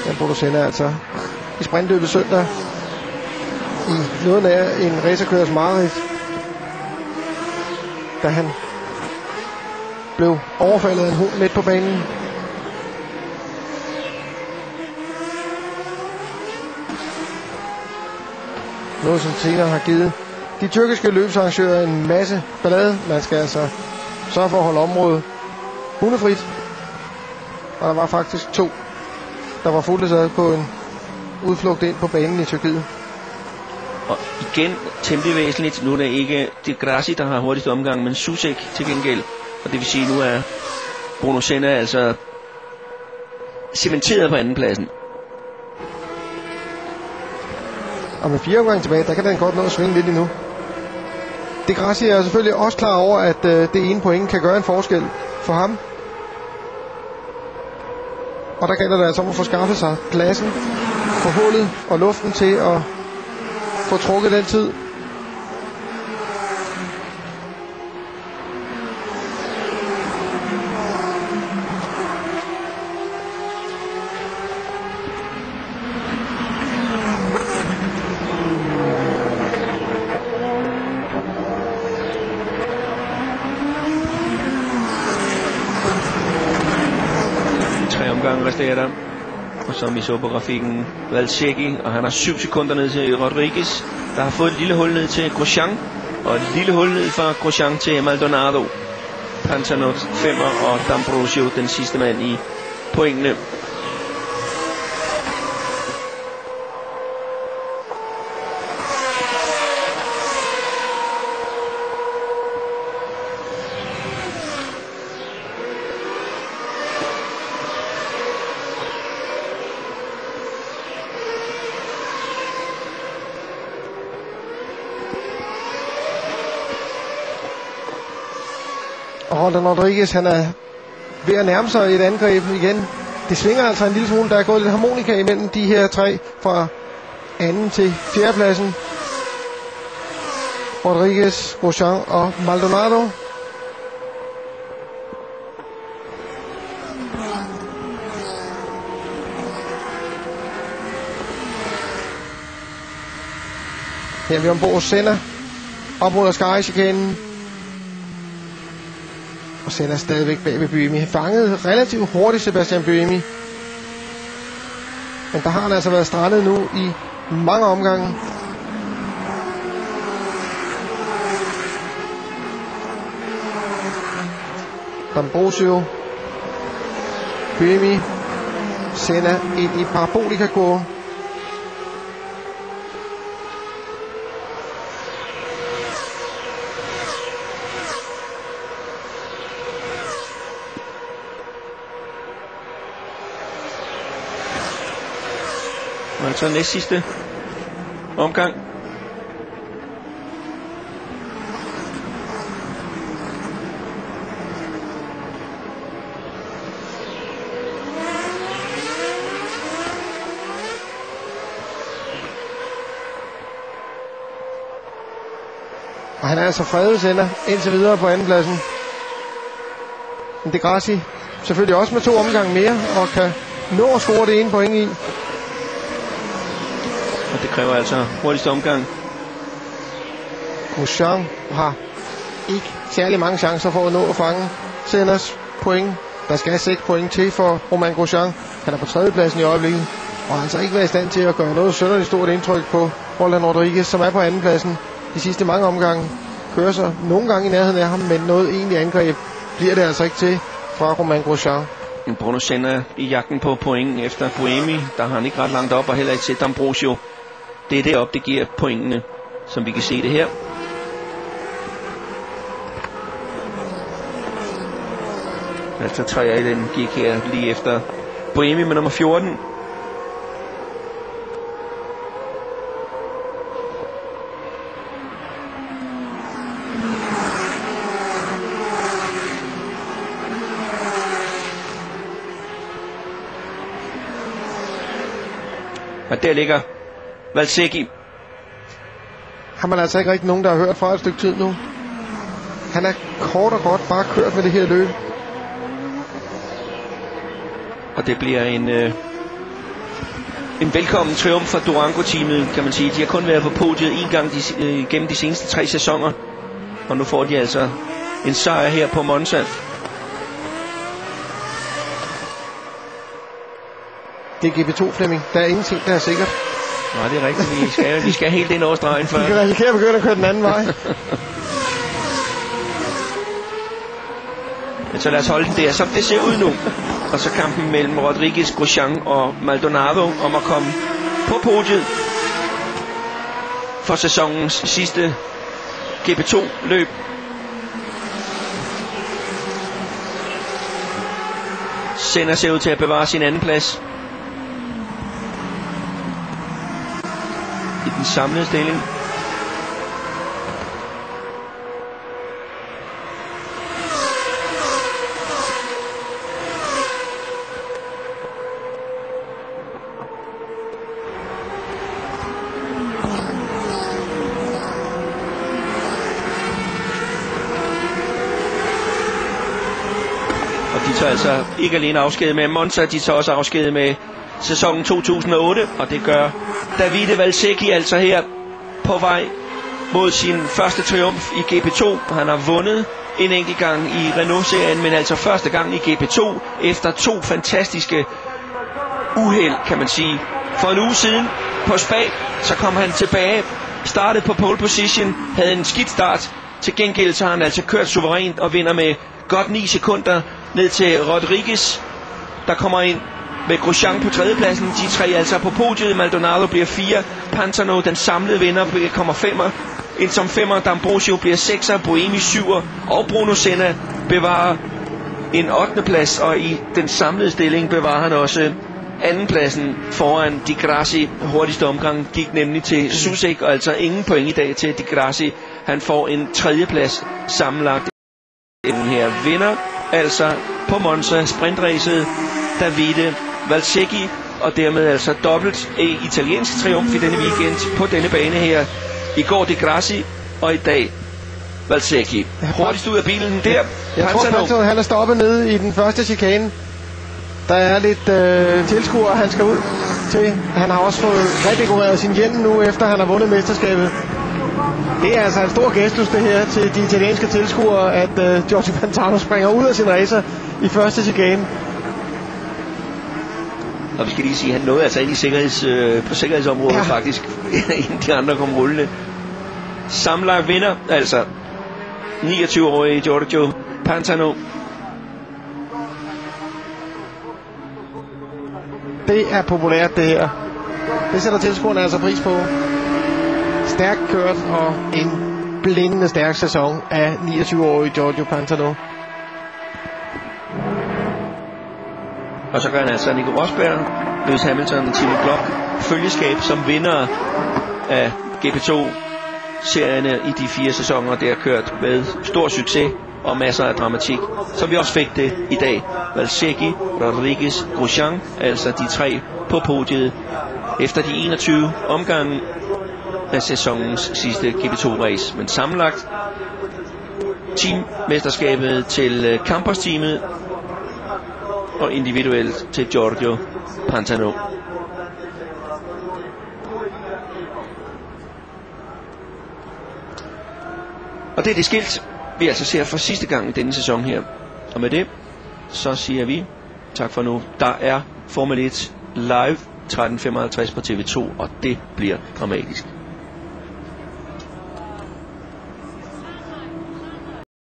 Den Bruno Senna altså i sprintløbet søndag i noget nær en racerkørers mareridt, da han blev overfaldet af en hund midt på banen. Noget som senere har givet de tyrkiske løbsarrangører en masse ballade. Man skal altså sørge for at holde området hundefrit. Og der var faktisk 2, der var fuldt på en udflugt ind på banen i Tyrkiet. Og igen temmelig væsentligt. Nu er det ikke Di Grassi, der har hurtigst omgang, men Susek til gengæld. Og det vil sige, nu er Bruno Senna altså cementeret på andenpladsen. Og med 4 omgang tilbage, der kan den godt nå at svinge lidt endnu. Di Grassi er selvfølgelig også klar over, at det ene point kan gøre en forskel for ham. Og der gælder det altså om at få skaffet sig pladsen på hullet og luften til at få trukket den tid. Resterer der. Og som vi så på grafikken, Valsecchi, og han har 7 sekunder ned til Rodriguez, der har fået et lille hul ned til Grosjean, og et lille hul ned fra Grosjean til Maldonado. Pantano 5'er og D'Ambrosio den sidste mand i pointene. Roldan Rodriguez, han er ved at nærme sig et angreb igen. Det svinger altså en lille smule. Der er gået lidt harmonika imellem de her 3 fra anden til 4. pladsen. Rodriguez, Grosjean og Maldonado. Her er vi ombord Senna. Op mod Ascari-chikanen. Og Senna stadigvæk bag ved Buemi. Han fangede relativt hurtigt Sebastian Buemi. Men der har han altså været strandet nu i mange omgange. D'Ambrosio, Buemi, Senna ind i parabolikakurven. Altså næst sidste omgang. Og han er altså fredet Senna indtil videre på andenpladsen. Di Grassi selvfølgelig også med 2 omgange mere og kan nå at score det ene point i. Og det kræver altså hurtigste omgang. Grosjean har ikke særlig mange chancer for at nå at fange Sennas point. Der skal 6 point til for Romain Grosjean. Han er på 3. pladsen i øjeblikket. Og altså ikke været i stand til at gøre noget synderligt stort indtryk på Roldan Rodriguez, som er på 2. pladsen. De sidste mange omgange kører sig nogle gange i nærheden af ham, men noget egentlig angreb bliver det altså ikke til fra Romain Grosjean. Bruno Senna i jagten på point efter Buemi. Der har han ikke ret langt op, og heller ikke til D'Ambrosio. Det er deroppe, det giver pointene, som vi kan se det her. Altså 3 i den gik her lige efter Buemi med nummer 14. Og der ligger Valsecchi. Har man altså ikke rigtig nogen, der har hørt fra et stykke tid nu. Han er kort og godt bare kørt med det her løb. Og det bliver en En velkommen triumf for Durango-teamet, kan man sige. De har kun været på podiet en gang gennem de seneste 3 sæsoner. Og nu får de altså en sejr her på Monza. Det er GP2, Flemming. Der er ingenting, der er sikkert. Nej, det er rigtigt. Vi skal helt ind over stregen før. Vi kan risikere at begynde at køre den anden vej. Men så lad os holde den der, som det ser ud nu. Og så kampen mellem Rodriguez, Grosjean og Maldonado om at komme på podiet for sæsonens sidste GP2-løb. Senna ser ud til at bevare sin anden plads i den samlede stilling. De tager altså ikke alene afsked med Monza, de tager også afsked med sæsonen 2008, og det gør Davide Valsecchi altså her på vej mod sin første triumf i GP2. Han har vundet en enkelt gang i Renault-serien, men altså første gang i GP2 efter 2 fantastiske uheld, kan man sige. For en uge siden på Spa, så kom han tilbage, startede på pole position, havde en skidt start. Til gengæld så har han altså kørt suverænt og vinder med godt 9 sekunder ned til Rodriguez, der kommer ind med Grosjean på 3. pladsen. De 3 altså på podiet. Maldonado bliver 4. Pantano, den samlede vinder, kommer 5'er. Ind som 5'er. D'Ambrosio bliver 6'er. Buemi 7'er. Og Bruno Senna bevarer en 8. plads. Og i den samlede stilling bevarer han også 2. pladsen foran Di Grassi. Hurtigste omgang gik nemlig til Susek, og altså ingen point i dag til Di Grassi. Han får en 3. plads sammenlagt. Den her vinder altså på Monza sprintracet Davide Valsecchi, og dermed altså dobbelt italiensk triumf i denne weekend på denne bane her. I går Di Grassi, og i dag Valsecchi. Hurtigst ud af bilen der. Jeg tror Pantano, han er stoppet nede i den første chikane. Der er lidt tilskuere, han skal ud til. Han har også fået redekoreret sin hjelm nu, efter han har vundet mesterskabet. Det er altså en stor gestus det her til de italienske tilskuere, at Giorgio Pantano springer ud af sin racer i første chikane. Og vi skal lige sige, at han nåede altså ind i på sikkerhedsområdet faktisk, inden de andre kom rullende. Sammenlagt vinder altså 29-årige Giorgio Pantano. Det er populært det her. Det sætter tilskuerne altså pris på. Stærkt kørt og en blændende stærk sæson af 29-årige Giorgio Pantano. Og så gør han altså Nico Rosberg, Lewis Hamilton og Timo Glock følgeskab som vinder af GP2-serierne i de 4 sæsoner, der har kørt med stor succes og masser af dramatik. Så vi også fik det i dag. Valsecchi, Rodriguez, Grosjean, altså de 3 på podiet efter de 21 omgange af sæsonens sidste GP2-race. Men sammenlagt teammesterskabet til Campos-teamet og individuelt til Giorgio Pantano. Og det er det skilt, vi altså ser for sidste gang i denne sæson her. Og med det, så siger vi tak for nu. Der er Formel 1 live 13:55 på TV2, og det bliver dramatisk.